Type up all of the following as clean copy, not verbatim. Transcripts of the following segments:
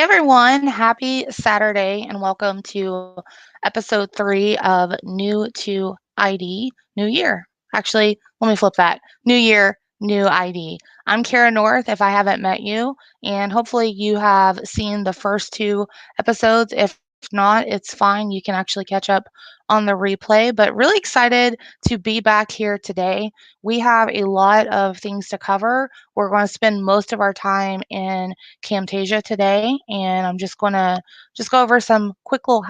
Hey everyone, happy Saturday and welcome to episode 3 of New to ID, New Year. Actually, let me flip that. New Year, New ID. I'm Kara North if I haven't met you, and hopefully you have seen the first 2 episodes. If not, it's fine. You can actually catch up on the replay, but really excited to be back here today. We have a lot of things to cover. We're going to spend most of our time in Camtasia today, and I'm just going to go over some quick little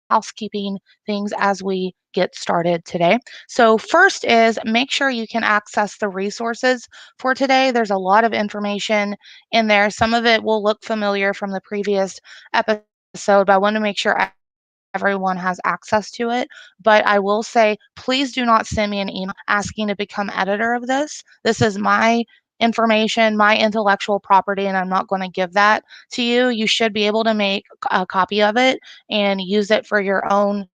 housekeeping things as we get started today. So first is make sure you can access the resources for today. There's a lot of information in there. Some of it will look familiar from the previous episode, but I want to make sure everyone has access to it. But I will say, please do not send me an email asking to become editor of this. This is my information, my intellectual property, and I'm not going to give that to you. You should be able to make a copy of it and use it for your own,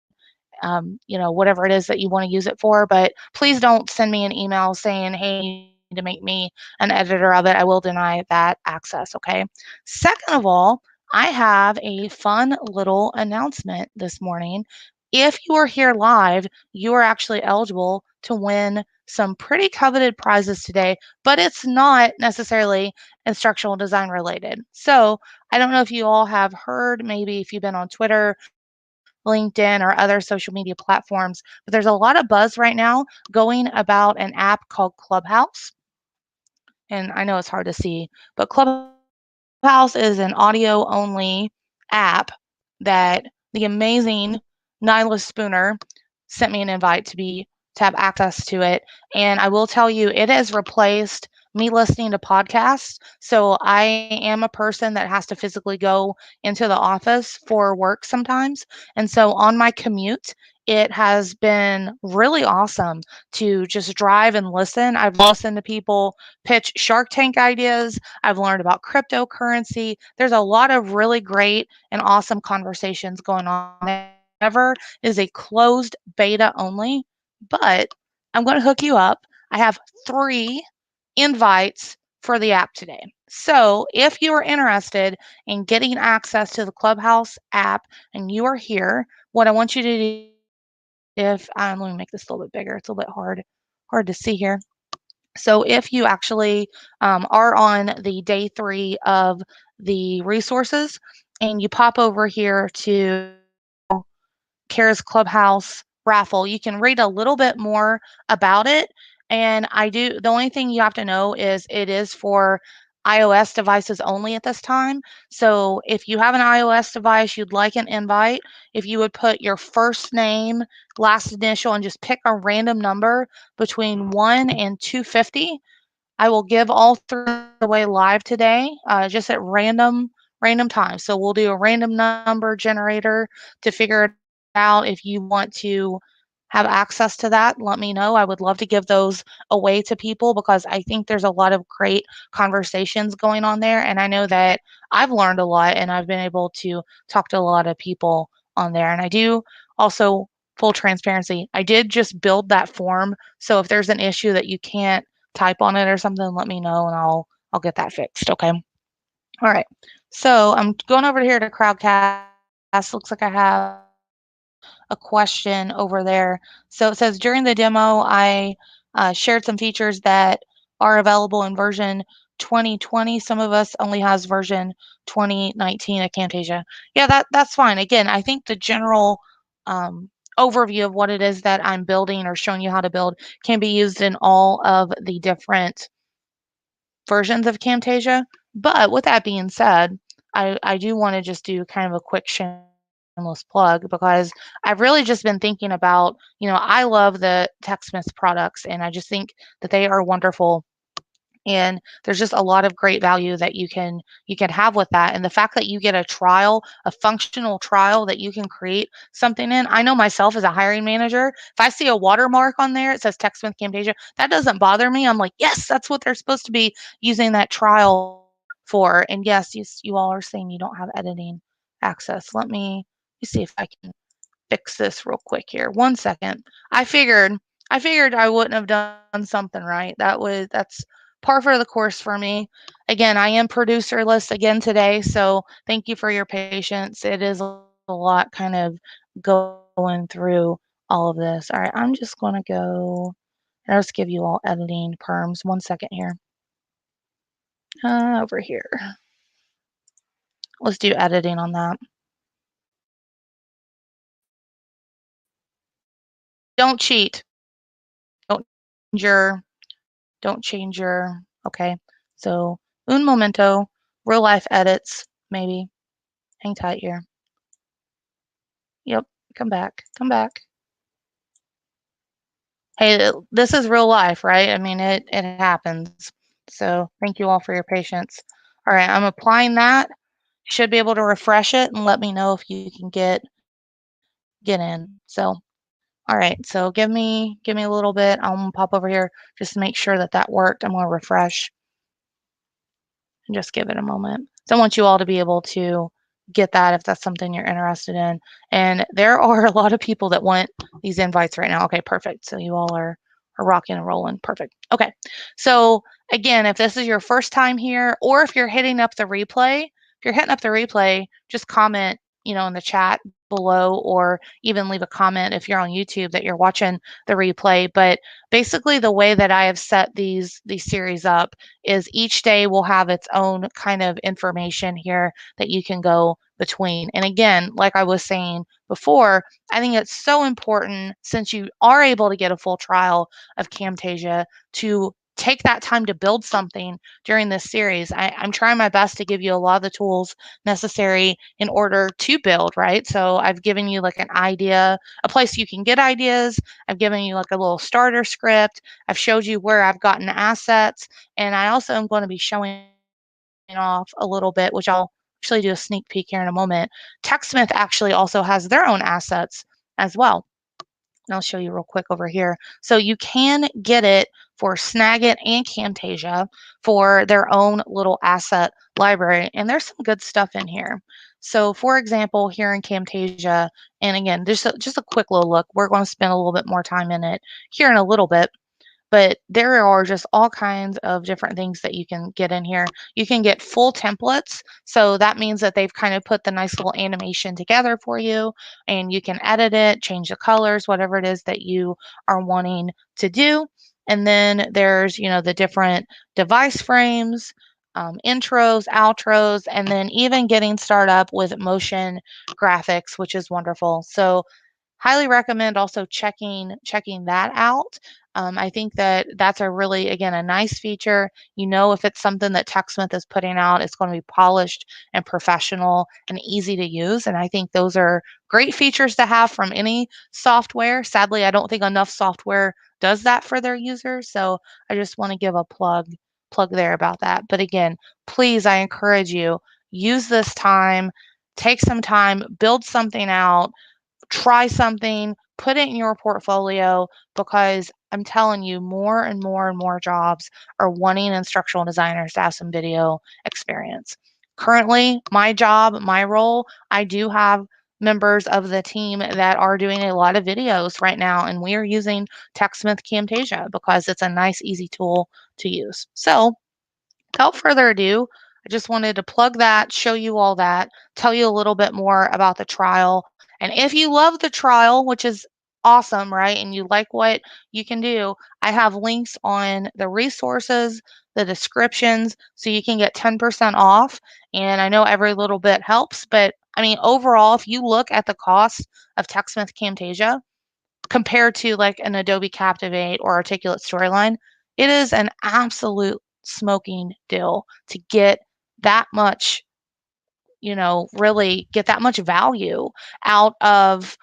whatever it is that you want to use it for. But please don't send me an email saying, hey, you need to make me an editor of it. I will deny that access, okay? Second of all, I have a fun little announcement this morning. If you are here live, you are actually eligible to win some pretty coveted prizes today, but it's not necessarily instructional design related. So I don't know if you all have heard, maybe if you've been on Twitter, LinkedIn, or other social media platforms, but there's a lot of buzz right now going about an app called Clubhouse. And I know it's hard to see, but Clubhouse is an audio only app that the amazing Nyla Spooner sent me an invite to have access to it. And I will tell you, it has replaced me listening to podcasts. So I am a person that has to physically go into the office for work sometimes. And so on my commute, it has been really awesome to just drive and listen. I've listened to people pitch Shark Tank ideas. I've learned about cryptocurrency. There's a lot of really great and awesome conversations going on. However, it is a closed beta only, but I'm going to hook you up. I have 3 invites for the app today. So if you are interested in getting access to the Clubhouse app and you are here, what I want you to do, let me make this a little bit bigger. It's a little bit hard to see here. So if you actually are on the day 3 of the resources and you pop over here to Kara's Clubhouse raffle, you can read a little bit more about it. And the only thing you have to know is it is for iOS devices only at this time. So if you have an iOS device, you'd like an invite, if you would put your first name, last initial, and just pick a random number between 1 and 250. I will give all 3 away live today, just at random times. So we'll do a random number generator to figure it out. If you want to have access to that, let me know. I would love to give those away to people because I think there's a lot of great conversations going on there. And I know that I've learned a lot and I've been able to talk to a lot of people on there. And I do also, full transparency, I did just build that form. So if there's an issue that you can't type on it or something, let me know and I'll get that fixed. Okay. All right. So I'm going over here to Crowdcast. Looks like I have a question over there. So it says during the demo, I shared some features that are available in version 2020. Some of us only has version 2019 of Camtasia. Yeah, that's fine. Again, I think the general overview of what it is that I'm building or showing you how to build can be used in all of the different versions of Camtasia. But with that being said, I do want to just do kind of a quick shameless plug because I've really just been thinking about, I love the TechSmith products and I just think that they are wonderful. And there's just a lot of great value that you can have with that. And the fact that you get a functional trial that you can create something in. I know myself as a hiring manager, if I see a watermark on there, it says TechSmith Camtasia, that doesn't bother me. I'm like, yes, that's what they're supposed to be using that trial for. And yes, you all are saying you don't have editing access. Let me see if I can fix this real quick here. 1 second. I figured I wouldn't have done something right. That's par for the course for me. again, I am producerless again today, so thank you for your patience. It is a lot kind of going through all of this. All right, I'm just going to go, I'll just give you all editing perms. 1 second here. Over here. Let's do editing on that. Don't cheat. Don't change your, don't change your, okay. So un momento, real life edits, maybe. Hang tight here. Yep, come back, come back. Hey, this is real life, right? I mean, it happens. So thank you all for your patience. All right, I'm applying that. Should be able to refresh it and let me know if you can get in. So, all right, so give me a little bit. I'm gonna pop over here just to make sure that that worked. I'm gonna refresh and just give it a moment. So I want you all to be able to get that if that's something you're interested in. And there are a lot of people that want these invites right now. Okay, perfect. So you all are rocking and rolling. Perfect. Okay. So again, if this is your first time here, or if you're hitting up the replay, just comment, in the chat below, or even leave a comment if you're on YouTube that you're watching the replay. But basically the way that I have set these series up is each day will have its own kind of information here that you can go between. And again, like I was saying before, I think it's so important, since you are able to get a full trial of Camtasia, to take that time to build something during this series. I'm trying my best to give you a lot of the tools necessary in order to build, right? So I've given you like an idea, a place you can get ideas. I've given you like a little starter script. I've showed you where I've gotten assets. And I also am going to be showing off a little bit, which I'll actually do a sneak peek here in a moment. TechSmith actually also has their own assets as well. And I'll show you real quick over here. So you can get it for Snagit and Camtasia for their own little asset library. And there's some good stuff in here. So for example, here in Camtasia, and again, just a quick little look, we're going to spend a little bit more time in it here in a little bit. But there are just all kinds of different things that you can get in here. You can get full templates. So that means that they've kind of put the nice little animation together for you, and you can edit it, change the colors, whatever it is that you are wanting to do. And then there's, the different device frames, intros, outros, and then even getting started up with motion graphics, which is wonderful. So highly recommend also checking that out. I think that that's a really, again, a nice feature. If it's something that TechSmith is putting out, it's going to be polished and professional and easy to use. And I think those are great features to have from any software. Sadly, I don't think enough software does that for their users. So I just want to give a plug there about that. But again, please, I encourage you, use this time, take some time, build something out, try something, put it in your portfolio, because I'm telling you, more and more and more jobs are wanting instructional designers to have some video experience. Currently, my job, my role, I do have members of the team that are doing a lot of videos right now, and we are using TechSmith Camtasia because it's a nice, easy tool to use. So without further ado, I just wanted to plug that, show you all that, tell you a little bit more about the trial. And if you love the trial, which is awesome, right, and you like what you can do, I have links on the resources, the descriptions, so you can get 10% off. And I know every little bit helps, but I mean, overall, if you look at the cost of TechSmith Camtasia compared to like an Adobe Captivate or Articulate Storyline, it is an absolute smoking deal to get that much, really get that much value out of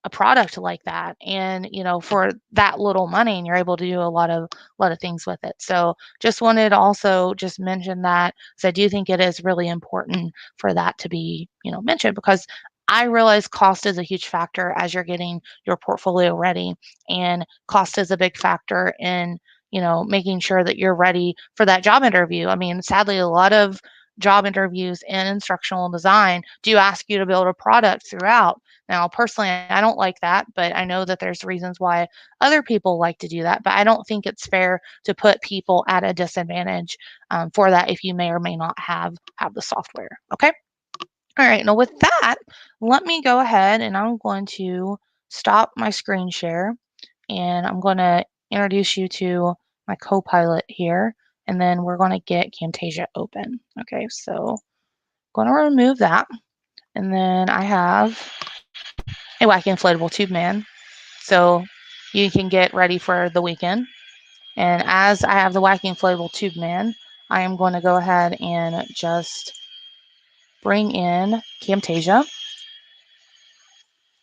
a product like that, and for that little money, and you're able to do a lot of things with it. So just wanted to also just mention that, because I do think it is really important for that to be mentioned, because I realize cost is a huge factor as you're getting your portfolio ready, and cost is a big factor in making sure that you're ready for that job interview. I mean, sadly, a lot of job interviews in instructional design do ask you to build a product throughout. Now, personally, I don't like that, but I know that there's reasons why other people like to do that. But I don't think it's fair to put people at a disadvantage for that if you may or may not have the software. Okay. All right. Now, with that, let me go ahead and I'm going to stop my screen share and I'm going to introduce you to my co-pilot here, and then we're going to get Camtasia open. Okay, so I'm going to remove that, and then I have a wacky inflatable tube man, so you can get ready for the weekend. And as I have the wacky inflatable tube man, I am going to go ahead and just bring in Camtasia.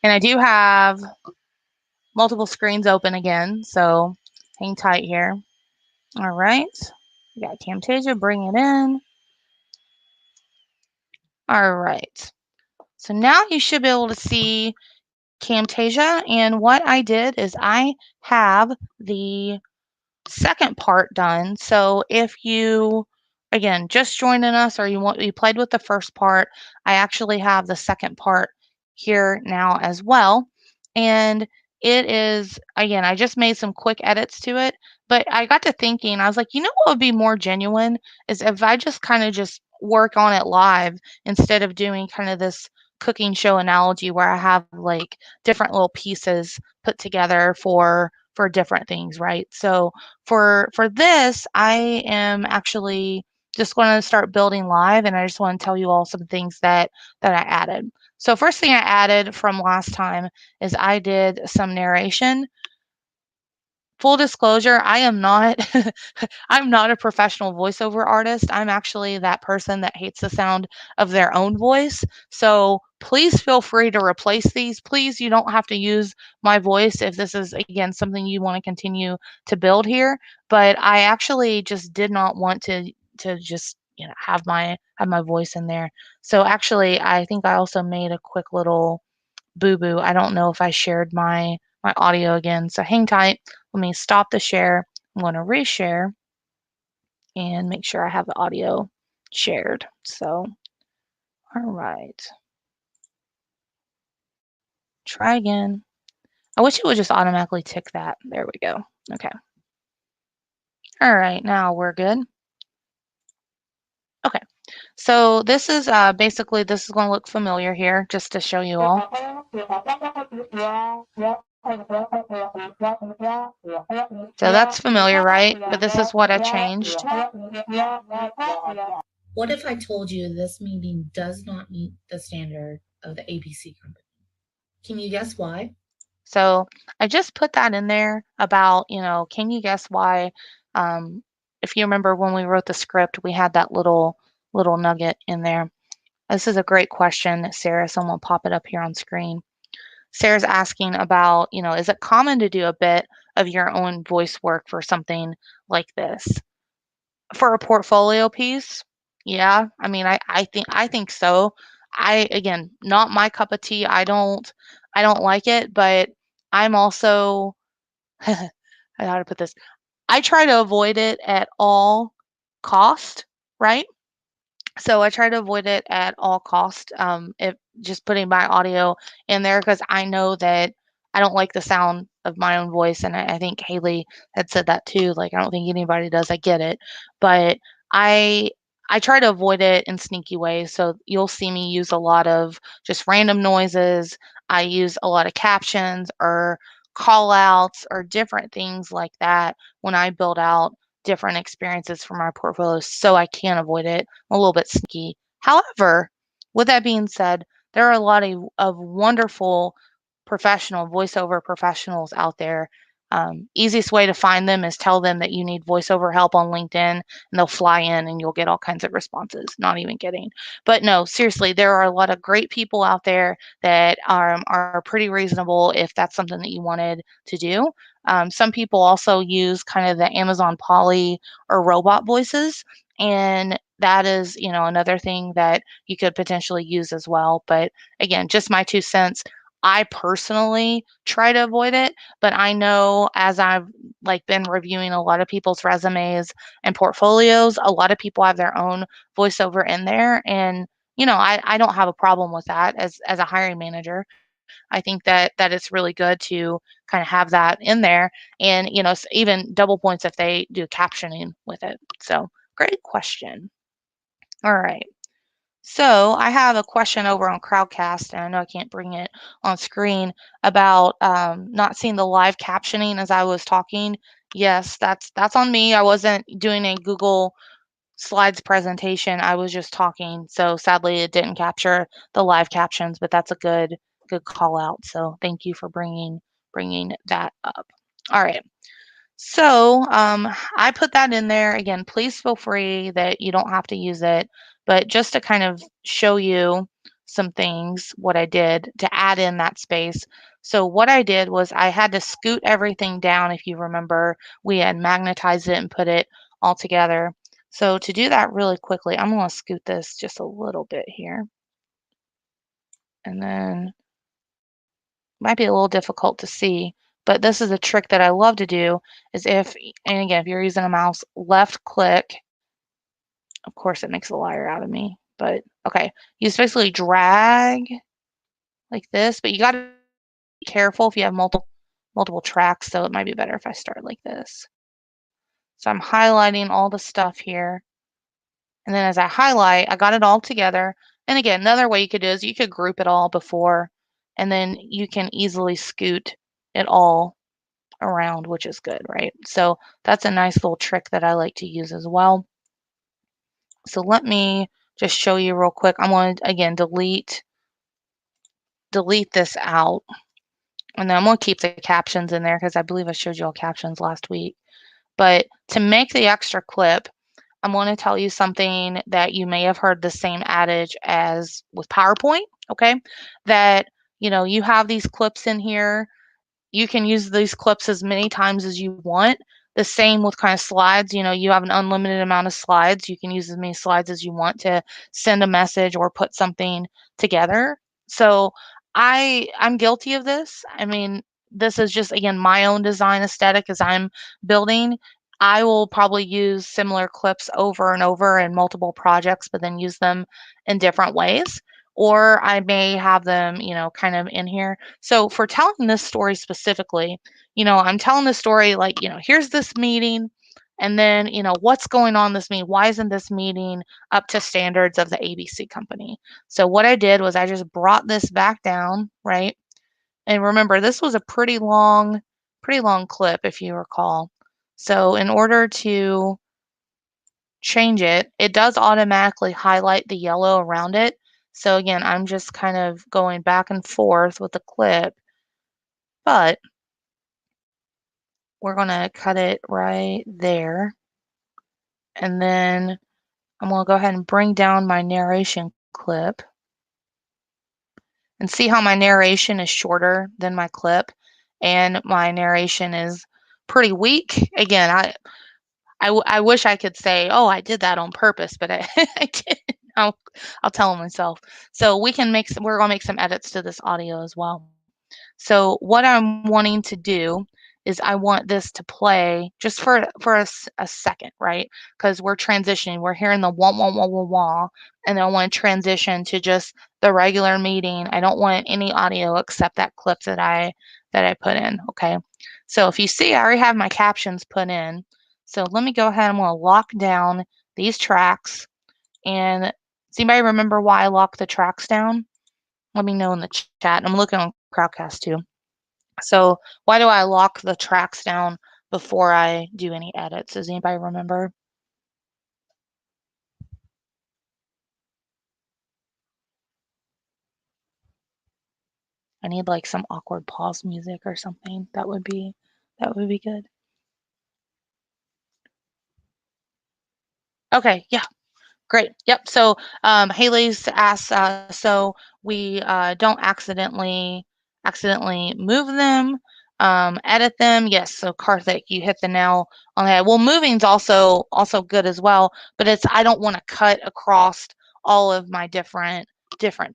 And I do have multiple screens open again, so hang tight here. All right, we got Camtasia, bring it in. All right, so now you should be able to see Camtasia, and what I did is I have the second part done. So if you, again, just joining us or you played with the first part, I actually have the second part here now as well. And it is, again, I just made some quick edits to it, but I got to thinking, I was like, you know what would be more genuine is if I just kind of just work on it live instead of doing kind of this cooking show analogy where I have like different little pieces put together for different things, right? So for this, I am actually just going to start building live, and I just want to tell you all some things that I added. So first thing I added from last time is I did some narration. Full disclosure, I am not I'm not a professional voiceover artist. I'm actually that person that hates the sound of their own voice. So please feel free to replace these. Please, you don't have to use my voice if this is again something you want to continue to build here. But I actually just did not want to just have my voice in there. So actually, I think I also made a quick little boo-boo. I don't know if I shared my audio again. So hang tight. Let me stop the share. I'm going to reshare and make sure I have the audio shared. So, all right. Try again. I wish it would just automatically tick that. There we go. Okay. All right, now we're good. Okay. So this is basically, this is going to look familiar here just to show you all. So that's familiar, right? But this is what I changed. What if I told you this meeting does not meet the standard of the ABC company? Can you guess why? So I just put that in there about, can you guess why? If you remember when we wrote the script, we had that little nugget in there. This is a great question, Sarah. Someone pop it up here on screen. Sarah's asking about, is it common to do a bit of your own voice work for something like this? For a portfolio piece? Yeah, I mean, I think so. Again, not my cup of tea. I don't like it, but I'm also how to put this? I try to avoid it at all cost, right? So I try to avoid it at all cost. If just putting my audio in there because I know that I don't like the sound of my own voice, and I think Haley had said that too. Like I don't think anybody does. I get it, but I I try to avoid it in sneaky ways. So you'll see me use a lot of just random noises. I use a lot of captions or call outs or different things like that when I build out different experiences for my portfolio so I can avoid it. I'm a little bit sneaky. However, with that being said, there are a lot of wonderful professional voiceover professionals out there. Easiest way to find them is tell them that you need voiceover help on LinkedIn, and they'll fly in and you'll get all kinds of responses. Not even kidding. But no, seriously, there are a lot of great people out there that are pretty reasonable if that's something that you wanted to do. Some people also use kind of the Amazon Polly or robot voices, and that is, another thing that you could potentially use as well. But again, just my 2 cents. I personally try to avoid it, but I know as I've been reviewing a lot of people's resumes and portfolios, a lot of people have their own voiceover in there, and I don't have a problem with that as a hiring manager. I think that it's really good to kind of have that in there, and even double points if they do captioning with it. So great question. All right. So I have a question over on Crowdcast, and I know I can't bring it on screen, about not seeing the live captioning as I was talking. Yes, that's on me. I wasn't doing a Google Slides presentation. I was just talking. So sadly, it didn't capture the live captions, but that's a good call out. So thank you for bringing that up. All right. So I put that in there. Again, please feel free that you don't have to use it, but just to kind of show you some things, what I did to add in that space. So what I did was I had to scoot everything down. If you remember, we had magnetized it and put it all together. So to do that really quickly, I'm going to scoot this just a little bit here. And then might be a little difficult to see, but this is a trick that I love to do is and again, if you're using a mouse, left click, of course it makes a liar out of me, but okay. You just basically drag like this, but you got to be careful if you have multiple tracks, so it might be better if I start like this. So I'm highlighting all the stuff here. And then as I highlight, I got it all together. And again, another way you could do is you could group it all before, and then you can easily scoot it all around, which is good, right? So that's a nice little trick that I like to use as well. So let me just show you real quick. I'm going to, again, delete this out. And then I'm going to keep the captions in there because I believe I showed you all captions last week. But to make the extra clip, I'm going to tell you something that you may have heard the same adage as with PowerPoint, okay? That, you have these clips in here. You can use these clips as many times as you want. The same with kind of slides. You have an unlimited amount of slides. You can use as many slides as you want to send a message or put something together. So I'm guilty of this. I mean, this is just, again, my own design aesthetic as I'm building. I will probably use similar clips over and over in multiple projects, but then use them in different ways. Or I may have them, kind of in here. So for telling this story specifically, I'm telling the story like, here's this meeting, and then, what's going on in this meeting? Why isn't this meeting up to standards of the ABC company? So what I did was I just brought this back down, right? And remember, this was a pretty long clip, if you recall. So in order to change it, it does automatically highlight the yellow around it. So again, I'm just kind of going back and forth with the clip, but we're going to cut it right there. And then I'm going to go ahead and bring down my narration clip and see how my narration is shorter than my clip, and my narration is pretty weak. Again, I wish I could say, oh, I did that on purpose, but I didn't. I'll tell myself. So we're going to make some edits to this audio as well. So what I'm wanting to do is I want this to play just for a second, right? Because we're transitioning. We're hearing the wah, wah, wah, wah, wah, and then I want to transition to just the regular meeting. I don't want any audio except that clip that I put in, okay? So if you see, I already have my captions put in. So let me go ahead. I'm going to lock down these tracks. And does anybody remember why I locked the tracks down? Let me know in the chat. I'm looking on Crowdcast too. So why do I lock the tracks down before I do any edits? Does anybody remember? I need like some awkward pause music or something. That would be good. Okay, yeah. Great. Yep. So Haley's asked, so we don't accidentally move them, edit them. Yes. So Karthik, you hit the nail on the head. Well, moving's also good as well, but I don't want to cut across all of my different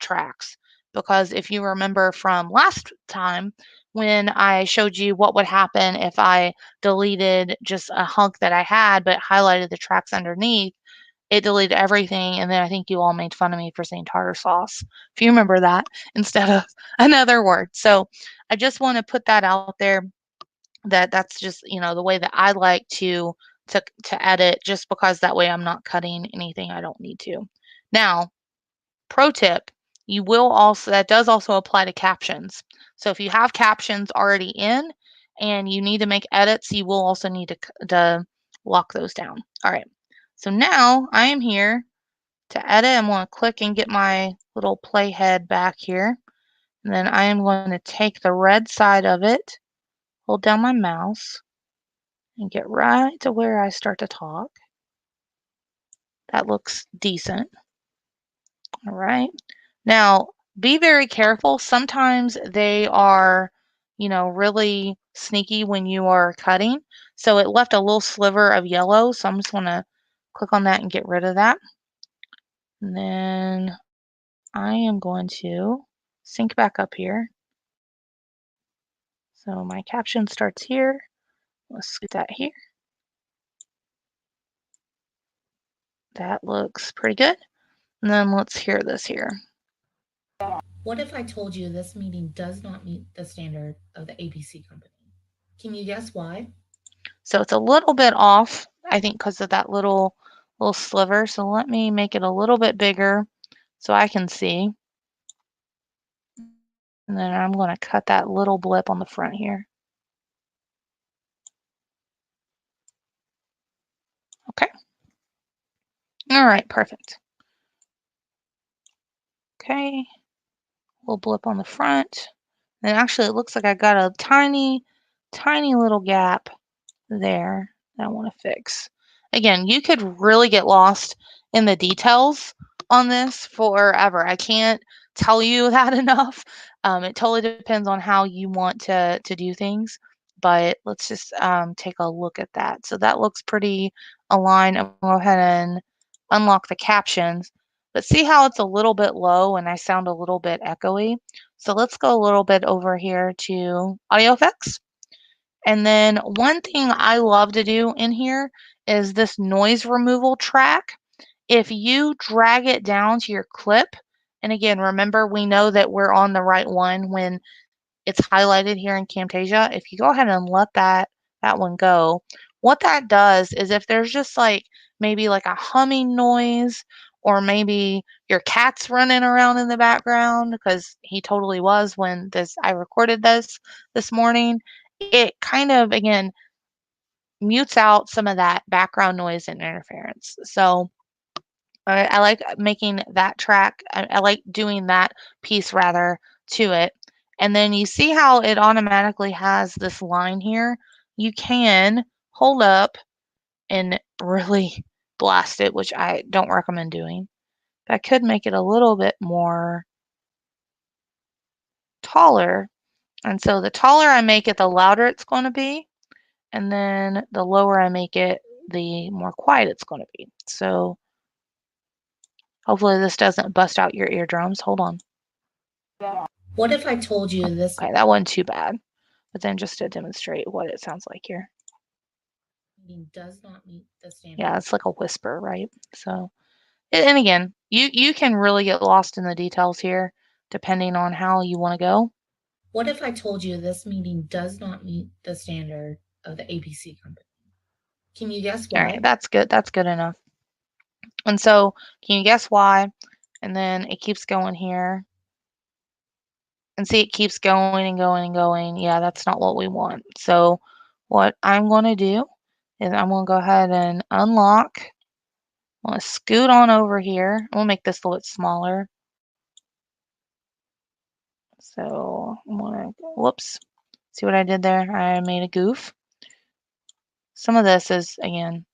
tracks, because if you remember from last time when I showed you what would happen if I deleted just a hunk that I had but highlighted the tracks underneath, it deleted everything, and then I think you all made fun of me for saying tartar sauce, if you remember that, instead of another word. So I just want to put that out there, that that's just, the way that I like to edit, just because that way I'm not cutting anything I don't need to. Now, pro tip, you will also that does also apply to captions. So if you have captions already in and you need to make edits, you will also need to lock those down. All right. So now I am here to edit. I'm going to click and get my little playhead back here. And then I am going to take the red side of it, hold down my mouse, and get right to where I start to talk. That looks decent. All right. Now, be very careful. Sometimes they are, really sneaky when you are cutting. So it left a little sliver of yellow. So I'm just going to click on that and get rid of that. And then I am going to sync back up here. So my caption starts here. Let's scoot that here. That looks pretty good. And then let's hear this here. What if I told you this meeting does not meet the standard of the ABC company? Can you guess why? So it's a little bit off, I think, because of that little sliver. So let me make it a little bit bigger so I can see. And then I'm going to cut that little blip on the front here. Okay. All right, perfect. Okay. Little blip on the front. And actually, it looks like I got a tiny, tiny little gap there that I want to fix. Again, you could really get lost in the details on this forever. I can't tell you that enough. It totally depends on how you want to do things, but let's just take a look at that. So that looks pretty aligned. I'm going to go ahead and unlock the captions, but see how it's a little bit low and I sound a little bit echoey. So let's go a little bit over here to audio effects. And then one thing I love to do in here is this noise removal track. If you drag it down to your clip, and again, remember, we know that we're on the right one when it's highlighted here in Camtasia. If you go ahead and let that one go, what that does is if there's just maybe like a humming noise, or maybe your cat's running around in the background, because he totally was when I recorded this morning, it kind of, again, mutes out some of that background noise and interference. So I like making that track. I like doing that piece rather to it. And then you see how it automatically has this line here. You can hold up and really blast it, which I don't recommend doing. But I could make it a little bit more taller. And so the taller I make it, the louder it's going to be. And then the lower I make it, the more quiet it's going to be. So hopefully this doesn't bust out your eardrums. Hold on. What if I told you this Okay, that wasn't too bad. But then just to demonstrate what it sounds like here. meeting does not meet the standard? Yeah, it's like a whisper, right? So, and again, you can really get lost in the details here, depending on how you want to go. What if I told you this meeting does not meet the standard of the ABC company? Can you guess All why? right, that's good. That's good enough. And so, can you guess why? And then it keeps going here. And see, it keeps going and going and going. Yeah, that's not what we want. So what I'm going to do is I'm going to go ahead and unlock. I'm going to scoot on over here. I'm going to make this a little bit smaller. So I'm going to, whoops. See what I did there? I made a goof. Some of this is, again,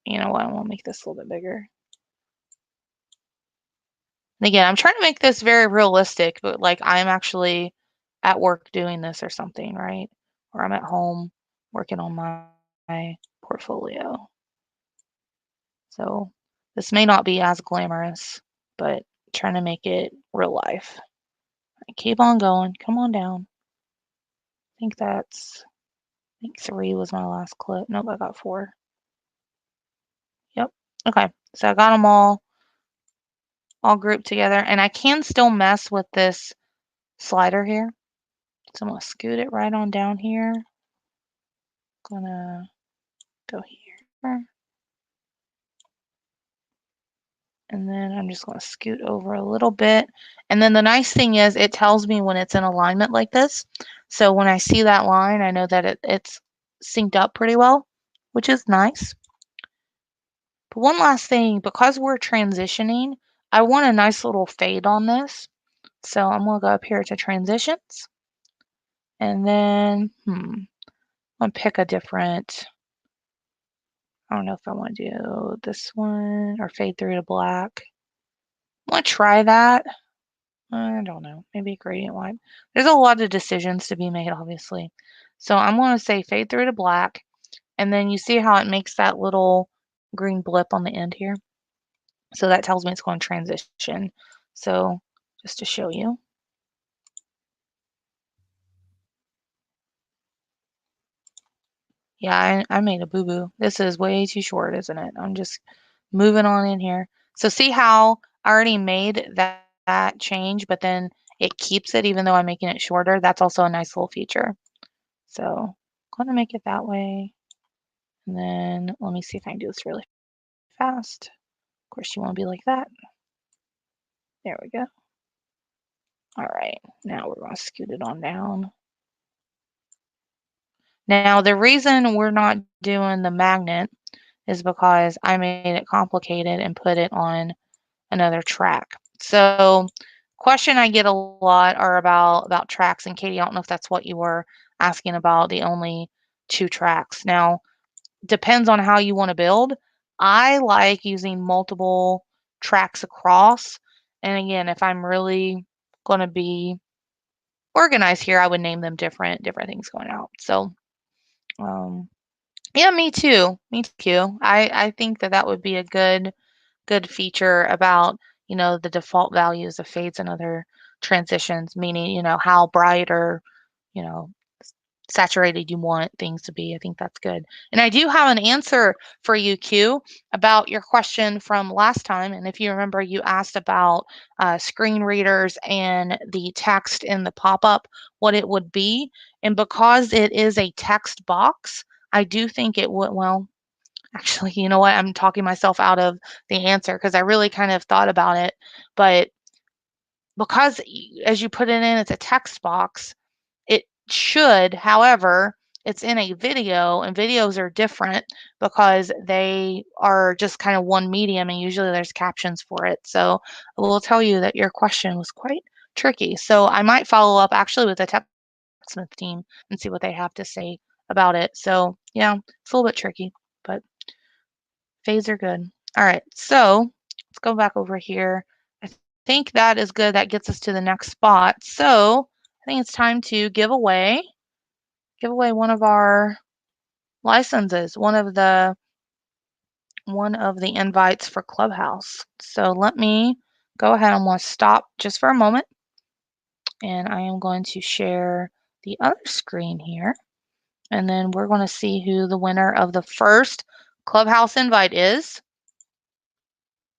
you know what? I want to make this a little bit bigger. And again, I'm trying to make this very realistic, but like I'm actually at work doing this or something, right? Or I'm at home working on my portfolio. So this may not be as glamorous, but trying to make it real life. Keep on going. Come on down. I think 3 was my last clip. Nope, I got 4. Yep. Okay, so I got them all grouped together, and I can still mess with this slider here. So I'm gonna scoot it right on down here. Gonna go here. And then I'm just gonna scoot over a little bit. And then the nice thing is it tells me when it's in alignment like this. So when I see that line, I know that it's synced up pretty well, which is nice. But one last thing, because we're transitioning, I want a nice little fade on this. So I'm gonna go up here to transitions. And then, I'm gonna pick a different, I don't know if I want to do this one or fade through to black. I'm gonna try that. I don't know, maybe gradient white. There's a lot of decisions to be made, obviously. So I'm going to say fade through to black, and then you see how it makes that little green blip on the end here? So that tells me it's going to transition. So just to show you. Yeah, I made a boo-boo. This is way too short, isn't it? I'm just moving on in here. So see how I already made that change, but then it keeps it even though I'm making it shorter? That's also a nice little feature. So I'm going to make it that way. And then let me see if I can do this really fast. Of course, you want to be like that. There we go. All right, now we're going to scoot it on down. Now, the reason we're not doing the magnet is because I made it complicated and put it on another track. So question I get a lot are about tracks. And Katie, I don't know if that's what you were asking about, the only 2 tracks. Now, depends on how you want to build. I like using multiple tracks across. And again, if I'm really going to be organized here, I would name them different things going out. So, yeah, me too. Me too. I think that would be a good feature about, the default values of fades and other transitions, meaning, how bright or, you know, saturated you want things to be. I think that's good. And I do have an answer for you, Q, about your question from last time. And if you remember, you asked about screen readers and the text in the pop-up, what it would be. And because it is a text box, I do think it would, well, actually, you know what? I'm talking myself out of the answer because I really kind of thought about it. But because as you put it in, it's a text box, it should, however, it's in a video, and videos are different because they are just kind of one medium, and usually there's captions for it. So I will tell you that your question was quite tricky. So I might follow up actually with the TechSmith team and see what they have to say about it. So yeah, it's a little bit tricky, but fades are good. All right, so let's go back over here. I think that is good. That gets us to the next spot. So I think it's time to give away one of our licenses, one of the invites for Clubhouse. So let me go ahead. I'm going to stop just for a moment, and I am going to share the other screen here, and then we're going to see who the winner of the first Clubhouse invite is.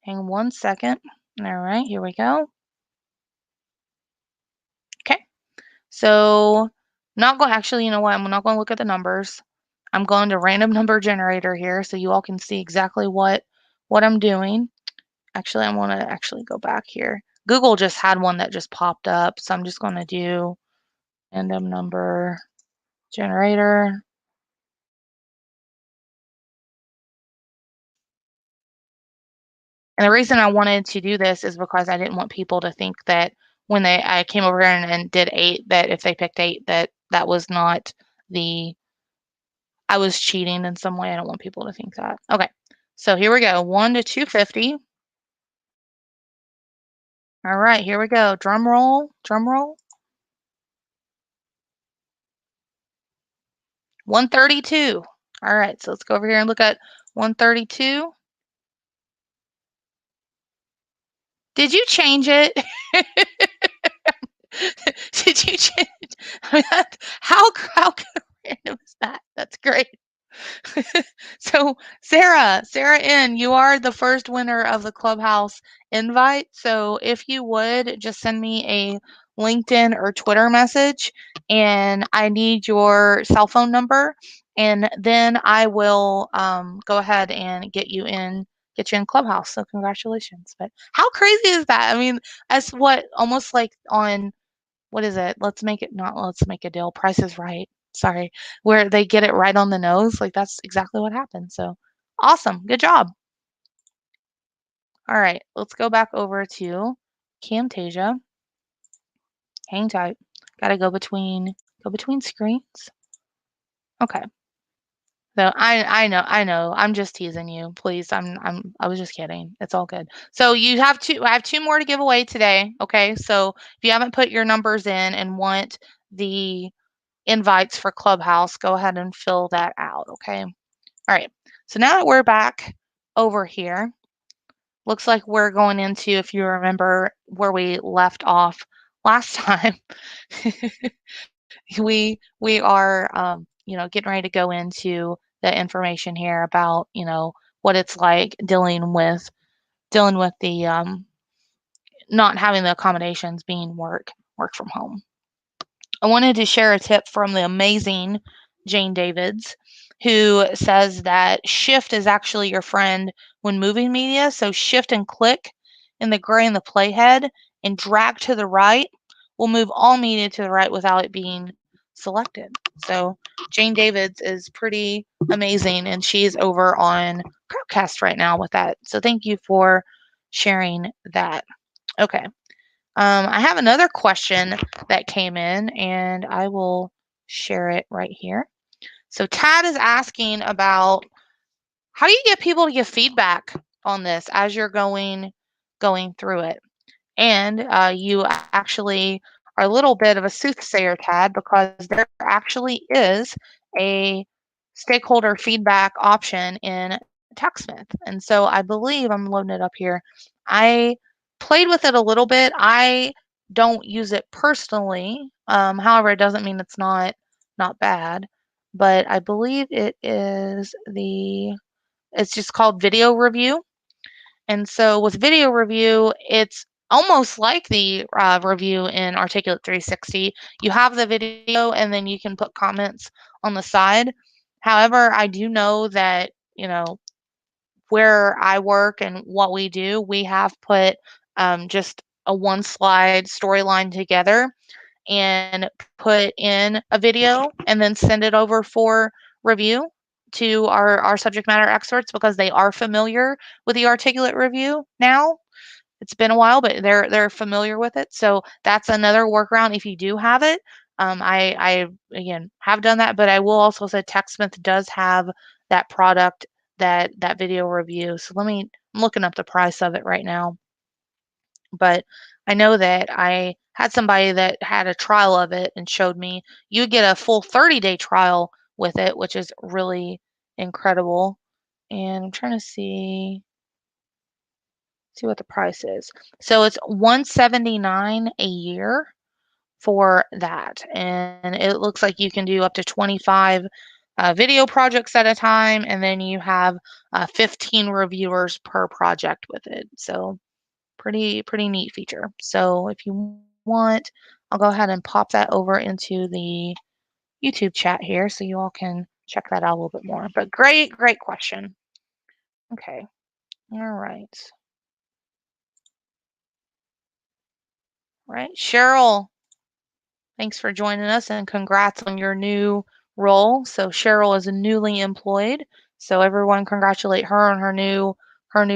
Hang on one second. All right, here we go. Okay, so not going, actually, you know what? I'm not going to look at the numbers. I'm going to random number generator here so you all can see exactly what I'm doing. Actually, I want to actually go back here. Google just had one that just popped up, so I'm just going to do random number generator. And the reason I wanted to do this is because I didn't want people to think that when I came over here and did 8, that if they picked 8, that was not I was cheating in some way. I don't want people to think that. Okay, so here we go. 1 to 250. All right, here we go. Drum roll, drum roll. 132. All right, so let's go over here and look at 132. Did you change it? Did you change? I mean, how random is that? That's great. So Sarah N, you are the first winner of the Clubhouse invite. So if you would just send me a LinkedIn or Twitter message, and I need your cell phone number, and then I will go ahead and get you in Clubhouse. So congratulations. But how crazy is that? I mean, that's what almost like on what is it? Let's make a deal. Price is Right. Sorry. Where they get it right on the nose. Like that's exactly what happened. So awesome. Good job. All right. Let's go back over to Camtasia. Hang tight. Gotta go between screens. Okay. So I know. I'm just teasing you. Please. I was just kidding. It's all good. So I have two more to give away today. Okay. So if you haven't put your numbers in and want the invites for Clubhouse, go ahead and fill that out, okay? All right, so now that we're back over here, looks like we're going into, if you remember where we left off last time, we are, getting ready to go into the information here about, what it's like dealing with the not having the accommodations being work from home. I wanted to share a tip from the amazing Jane Davids, who says that shift is actually your friend when moving media. So shift and click in the gray in the playhead and drag to the right will move all media to the right without it being selected. So Jane Davids is pretty amazing, and she's over on Crowdcast right now with that. So thank you for sharing that. Okay. I have another question that came in, and I will share it right here. So Tad is asking about how do you get people to give feedback on this as you're going through it. And you actually are a little bit of a soothsayer, Tad, because there actually is a stakeholder feedback option in TechSmith. And so I believe I'm loading it up here. I played with it a little bit. I don't use it personally. However, it doesn't mean it's not bad. But I believe it's just called video review. And so with video review, it's almost like the review in Articulate 360. You have the video and then you can put comments on the side. However, I do know that, where I work and what we do, we have put just a one slide storyline together and put in a video and then send it over for review to our subject matter experts because they are familiar with the articulate review now. It's been a while, but they're familiar with it. So that's another workaround if you do have it. I again have done that, but I will also say TechSmith does have that product, that video review. So I'm looking up the price of it right now. But I know that I had somebody that had a trial of it and showed me you get a full 30-day trial with it, which is really incredible. And I'm trying to see what the price is. So it's $179 a year for that. And it looks like you can do up to 25 video projects at a time, and then you have 15 reviewers per project with it. So pretty neat feature. So if you want, I'll go ahead and pop that over into the YouTube chat here so you all can check that out a little bit more. But great question. Okay. All right. All right. Cheryl, thanks for joining us and congrats on your new role. So Cheryl is newly employed. So everyone congratulate her on her new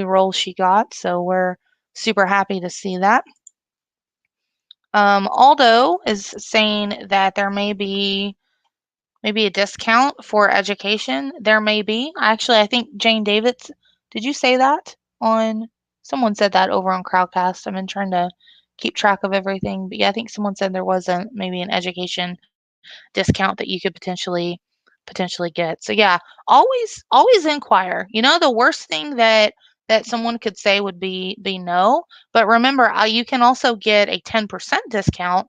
role she got. So we're super happy to see that. Aldo is saying that there may be maybe a discount for education. There may be. Actually, I think Jane Davids, did you say that on? Someone said that over on Crowdcast. I've been trying to keep track of everything, but yeah, I think someone said there was maybe an education discount that you could potentially get. So yeah, always inquire. The worst thing that someone could say would be no. But remember, you can also get a 10% discount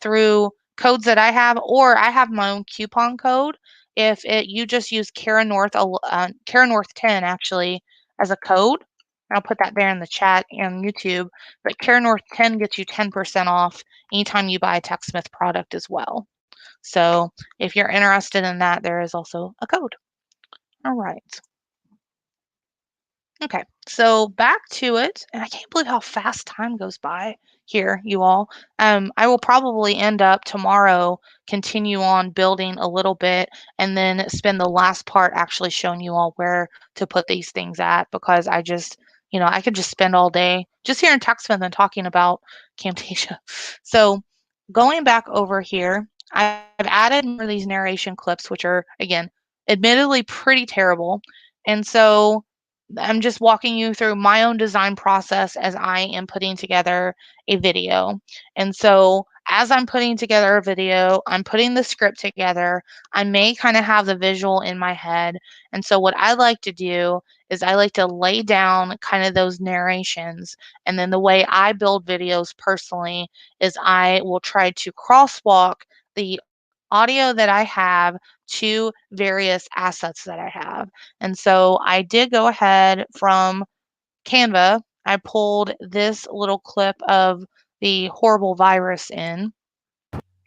through codes that I have, or I have my own coupon code. if you just use Kara North 10 actually as a code. I'll put that there in the chat and YouTube. But Kara North 10 gets you 10% off anytime you buy a TechSmith product as well. So if you're interested in that, there is also a code. All right. Okay, so back to it. And I can't believe how fast time goes by here, you all. I will probably end up tomorrow, continue on building a little bit, and then spend the last part actually showing you all where to put these things at, because I just, I could just spend all day just here in TechSmith and talking about Camtasia. So going back over here, I've added more of these narration clips, which are, again, admittedly pretty terrible. And so I'm just walking you through my own design process as I am putting together a video. And so as I'm putting together a video, I'm putting the script together. I may kind of have the visual in my head. And so what I like to do is I like to lay down kind of those narrations. And then the way I build videos personally is I will try to crosswalk the audio that I have to various assets that I have. And so I did go ahead from Canva. I pulled this little clip of the horrible virus in.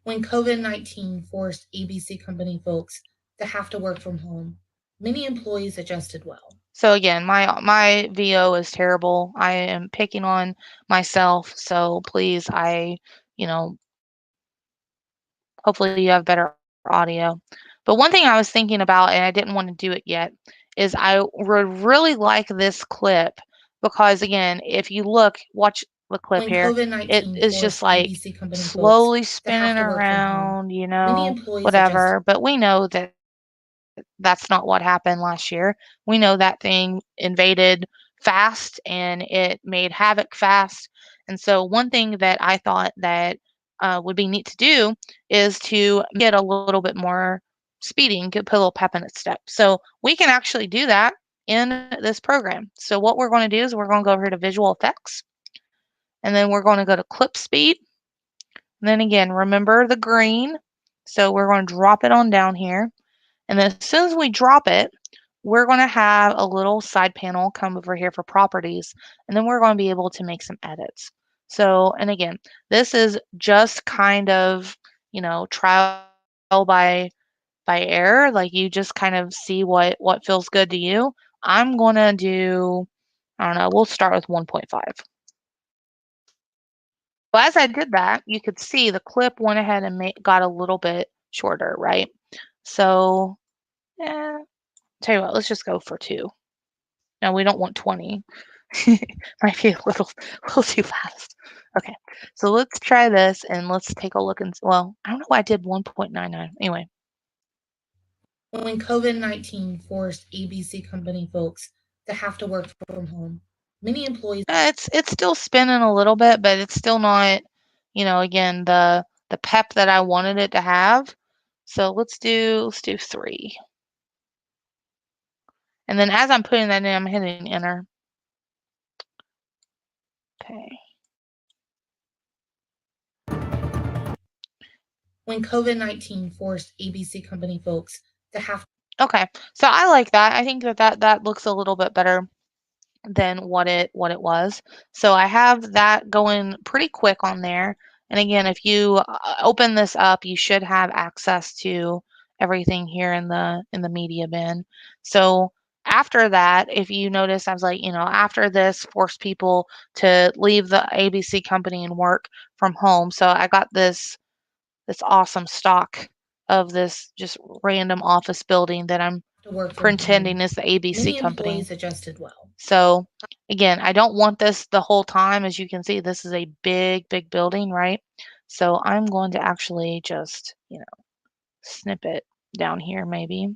When COVID-19 forced ABC company folks to have to work from home, many employees adjusted well. So again, my VO is terrible. I am picking on myself. So please, hopefully you have better audio. But one thing I was thinking about, and I didn't want to do it yet, is I would really like this clip because, again, if you watch the clip When here, it COVID-19 is just forced like ABC company folks slowly to have spinning to work from home, around, many employees adjusted. whatever. But we know that that's not what happened last year. We know that thing invaded fast and it made havoc fast. And so one thing that I thought that would be neat to do is to get a little bit more speeding, put a little pep in its step. So we can actually do that in this program. So what we're going to do is we're going to go over here to visual effects, and then we're going to go to clip speed. And then again, remember the green. So we're going to drop it on down here. And then as soon as we drop it, we're going to have a little side panel come over here for properties, and then we're going to be able to make some edits. So, and again, this is just kind of, trial by error. Like you just kind of see what feels good to you. I'm going to do, I don't know, we'll start with 1.5. Well, as I did that, you could see the clip went ahead and got a little bit shorter, right? So, yeah. Tell you what, let's just go for 2. No, we don't want 20. Might be a little too fast. Okay, so let's try this and let's take a look and well, I don't know why I did 1.99. Anyway. When COVID-19 forced ABC company folks to have to work from home, many employees. It's still spinning a little bit, but it's still not, again, the pep that I wanted it to have. So let's do 3. And then as I'm putting that in, I'm hitting enter. Okay. When COVID-19 forced ABC company folks to have. Okay, so I like that. I think that looks a little bit better than what it was. So I have that going pretty quick on there. And again, if you open this up, you should have access to everything here in the media bin. So after that, if you notice, I was like, after this, force people to leave the ABC company and work from home. So I got this awesome stock of this just random office building that I'm pretending is the ABC company. Employees adjusted well. So again, I don't want this the whole time. As you can see, this is a big building, right? So I'm going to actually just, snip it down here maybe.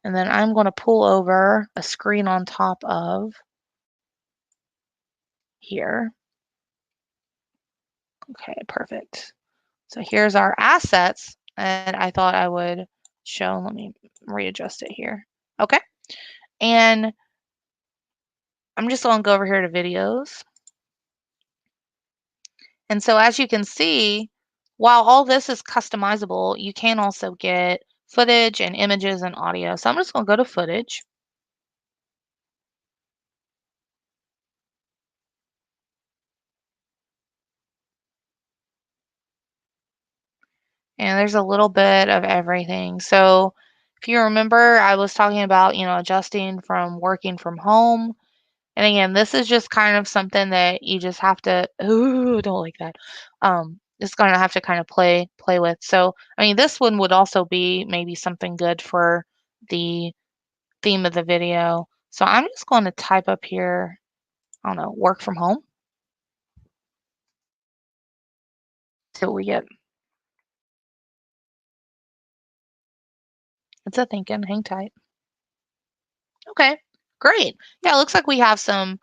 And then I'm going to pull over a screen on top of here. Okay, perfect. So here's our assets that I thought I would show. Let me readjust it here. Okay. And I'm just going to go over here to videos. And so as you can see, while all this is customizable, you can also get footage and images and audio. So I'm just going to go to footage. And there's a little bit of everything. So if you remember, I was talking about, adjusting from working from home. And again, this is just kind of something that you just have to, ooh, don't like that. Just gonna have to kind of play with. So, I mean, this one would also be maybe something good for the theme of the video. So I'm just going to type up here, I don't know, work from home. See what we get. It's a thinking, hang tight. Okay, great. Yeah, it looks like we have some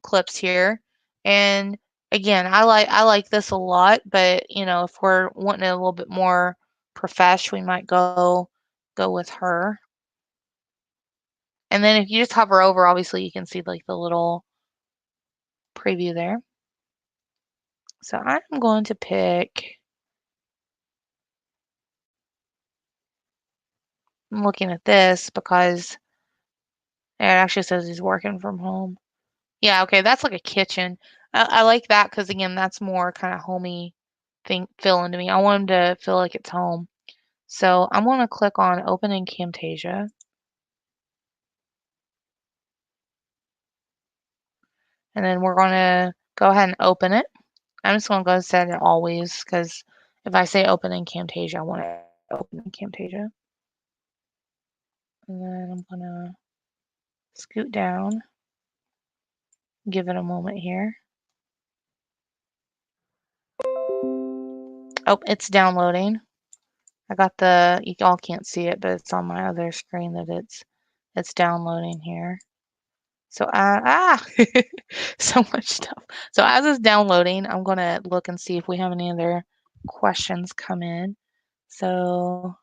clips here. And again, I like this a lot, but if we're wanting it a little bit more profesh, we might go with her. And then if you just hover over, obviously you can see like the little preview there. So I'm going to pick, I'm looking at this because it actually says he's working from home. Yeah, okay, that's like a kitchen. I like that because again, that's more kind of homey feeling to me. I want him to feel like it's home. So I'm going to click on Open in Camtasia. And then we're going to go ahead and open it. I'm just going to go and set it always because if I say Open in Camtasia, I want it open in Camtasia. And then I'm going to scoot down, give it a moment here. Oh, it's downloading. I got you all can't see it, but it's on my other screen that it's downloading here. So so much stuff. So as it's downloading, I'm gonna look and see if we have any other questions come in. So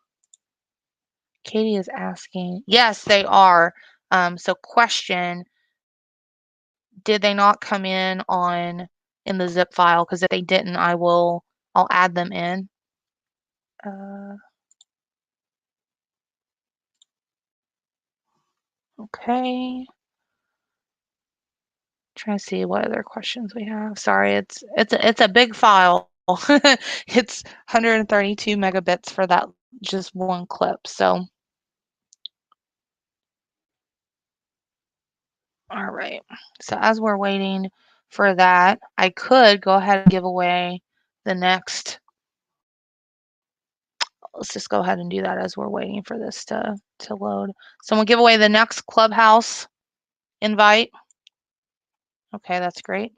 Katie is asking, yes, they are. So question, did they not come in in the zip file? Because if they didn't, I'll add them in. Okay. Trying to see what other questions we have. Sorry, it's a big file. It's 132 megabits for that just one clip. So, all right. So as we're waiting for that, I could go ahead and give away the next. Let's just go ahead and do that as we're waiting for this to load. So we'll give away the next Clubhouse invite. Okay, that's great.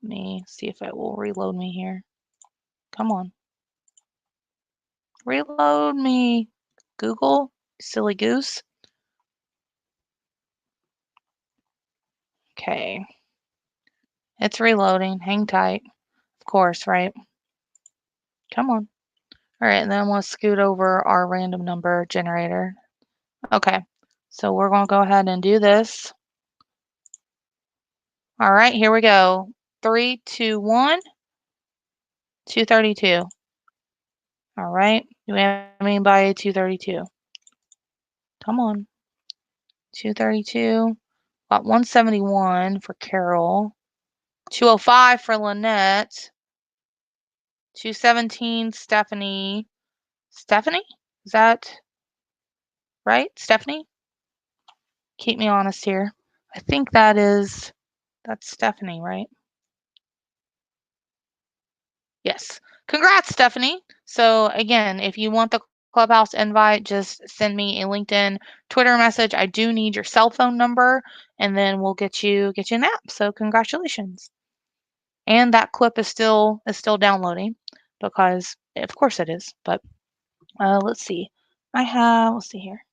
Let me see if it will reload me here. Come on. Reload me, Google, silly goose. Okay. It's reloading. Hang tight. Of course, right? Come on. All right, and then I'm going to scoot over our random number generator. Okay, so we're going to go ahead and do this. All right, here we go. 3, 2, 1, 232. All right, do we have anybody 232? Come on. 232. Got 171 for Carol. 205 for Lynette. 217 Stephanie. Stephanie? Is that right? Stephanie? Keep me honest here. I think that's Stephanie, right? Yes. Congrats, Stephanie. So again, if you want the Clubhouse invite, just send me a LinkedIn Twitter message. I do need your cell phone number, and then we'll get you an app. So congratulations. And that clip is still downloading because of course it is. But let's see. Let's see here.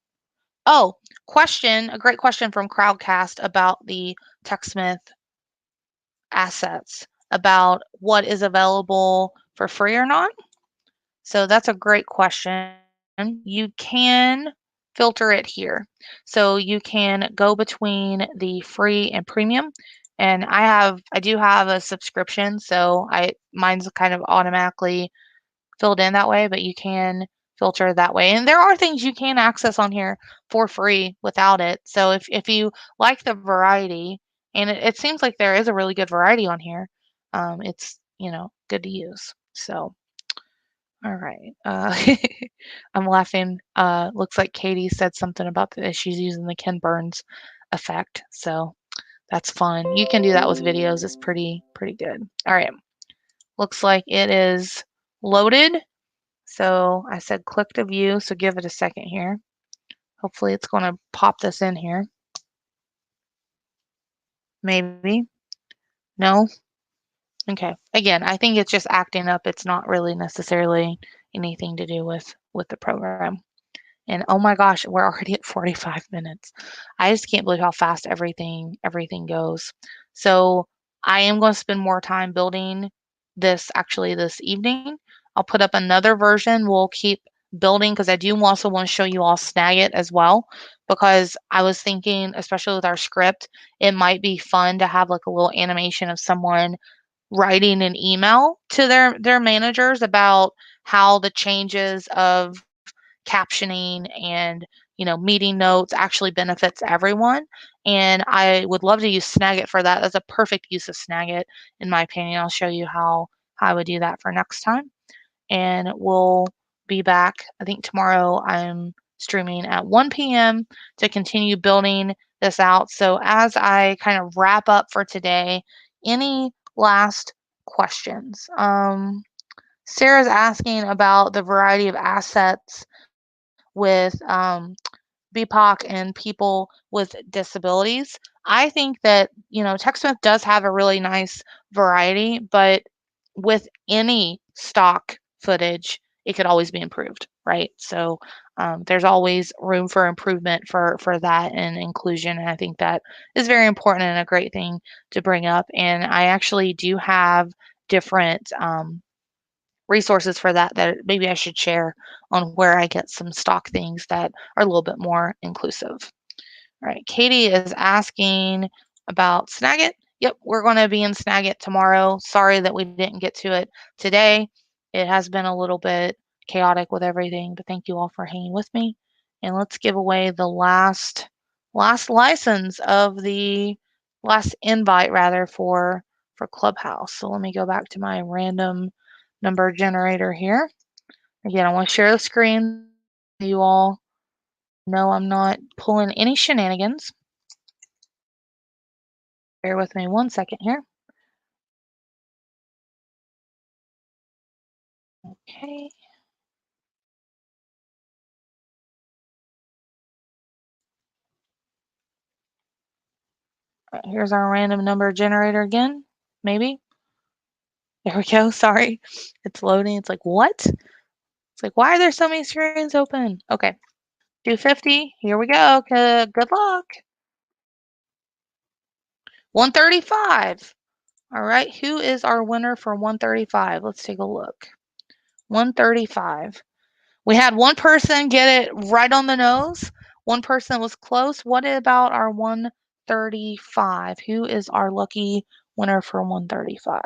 Oh, a great question from Crowdcast about the Techsmith assets, about what is available for free or not. So that's a great question. You can filter it here. So you can go between the free and premium. And I do have a subscription, so mine's kind of automatically filled in that way, but you can filter that way. And there are things you can access on here for free without it. So if you like the variety, and it seems like there is a really good variety on here, it's, good to use. So, all right. I'm laughing. Looks like Katie said something about that she's using the Ken Burns effect. So that's fun. You can do that with videos. It's pretty good. All right. Looks like it is loaded. So I said click to view. So give it a second here. Hopefully it's going to pop this in here. Maybe. No. Okay. Again, I think it's just acting up. It's not really necessarily anything to do with the program. And oh my gosh, we're already at 45 minutes. I just can't believe how fast everything goes. So I am going to spend more time building this actually this evening. I'll put up another version. We'll keep building because I do also want to show you all Snagit as well, because I was thinking, especially with our script, it might be fun to have like a little animation of someone writing an email to their managers about how the changes of captioning and meeting notes actually benefits everyone. And I would love to use Snagit for that. That's a perfect use of Snagit, in my opinion. I'll show you how I would do that for next time. And we'll be back. I think tomorrow I'm streaming at 1 p.m. to continue building this out. So as I kind of wrap up for today, any last questions? Sarah's asking about the variety of assets with BIPOC and people with disabilities. I think that, TechSmith does have a really nice variety, but with any stock footage, it could always be improved, right? So there's always room for improvement for that and inclusion. And I think that is very important and a great thing to bring up. And I actually do have different resources for that maybe I should share on where I get some stock things that are a little bit more inclusive. All right, Katie is asking about Snagit. Yep, we're going to be in Snagit tomorrow. Sorry that we didn't get to it today. It has been a little bit chaotic with everything, but thank you all for hanging with me. And let's give away the last license of the last invite rather for Clubhouse. So let me go back to my random number generator here. Again, I want to share the screen so you all know I'm not pulling any shenanigans. Bear with me one second here. Okay. All right, here's our random number generator again. Maybe. There we go. Sorry. It's loading. It's like, what? It's like, why are there so many screens open? Okay. 250. Here we go. Good luck. 135. All right. Who is our winner for 135? Let's take a look. 135. We had one person get it right on the nose. One person was close. What about our 135? Who is our lucky winner for 135?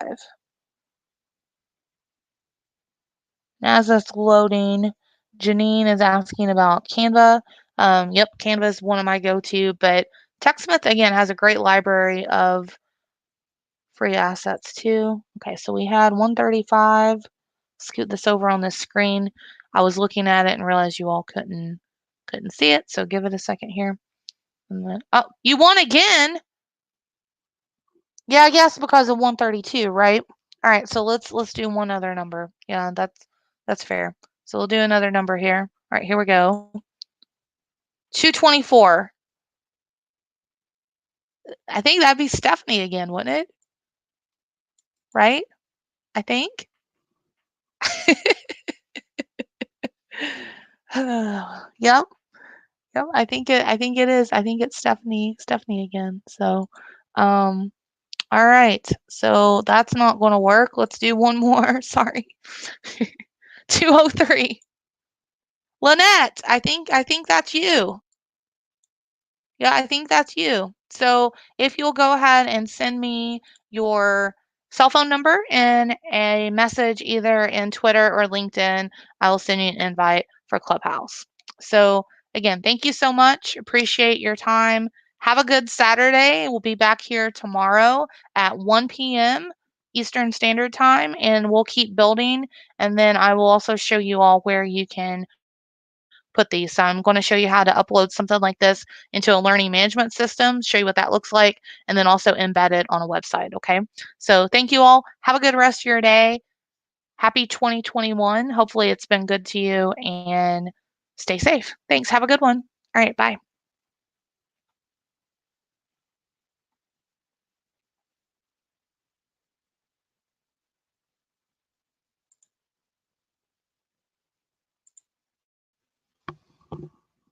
As that's loading, Janine is asking about Canva. Yep, Canva is one of my go-to, but TechSmith, again, has a great library of free assets too. Okay, so we had 135. Scoot this over on this screen. I was looking at it and realized you all couldn't see it, so give it a second here. And then, oh, you won again. Yeah, I guess because of 132, right? All right, so let's do one other number. Yeah, that's fair. So we'll do another number here. All right, here we go. 224. I think that'd be Stephanie again, wouldn't it? Right? I think. Yep. Yep, I think it is. I think it's Stephanie again. So, all right. So that's not going to work. Let's do one more. Sorry. 203. Lynette, I think that's you. Yeah, I think that's you. So if you'll go ahead and send me your cell phone number and a message either in Twitter or LinkedIn, I will send you an invite for Clubhouse. So again, thank you so much. Appreciate your time. Have a good Saturday. We'll be back here tomorrow at 1 p.m. Eastern Standard Time, and we'll keep building. And then I will also show you all where you can put these. So I'm going to show you how to upload something like this into a learning management system, show you what that looks like, and then also embed it on a website. Okay. So thank you all. Have a good rest of your day. Happy 2021. Hopefully it's been good to you, and stay safe. Thanks. Have a good one. All right. Bye.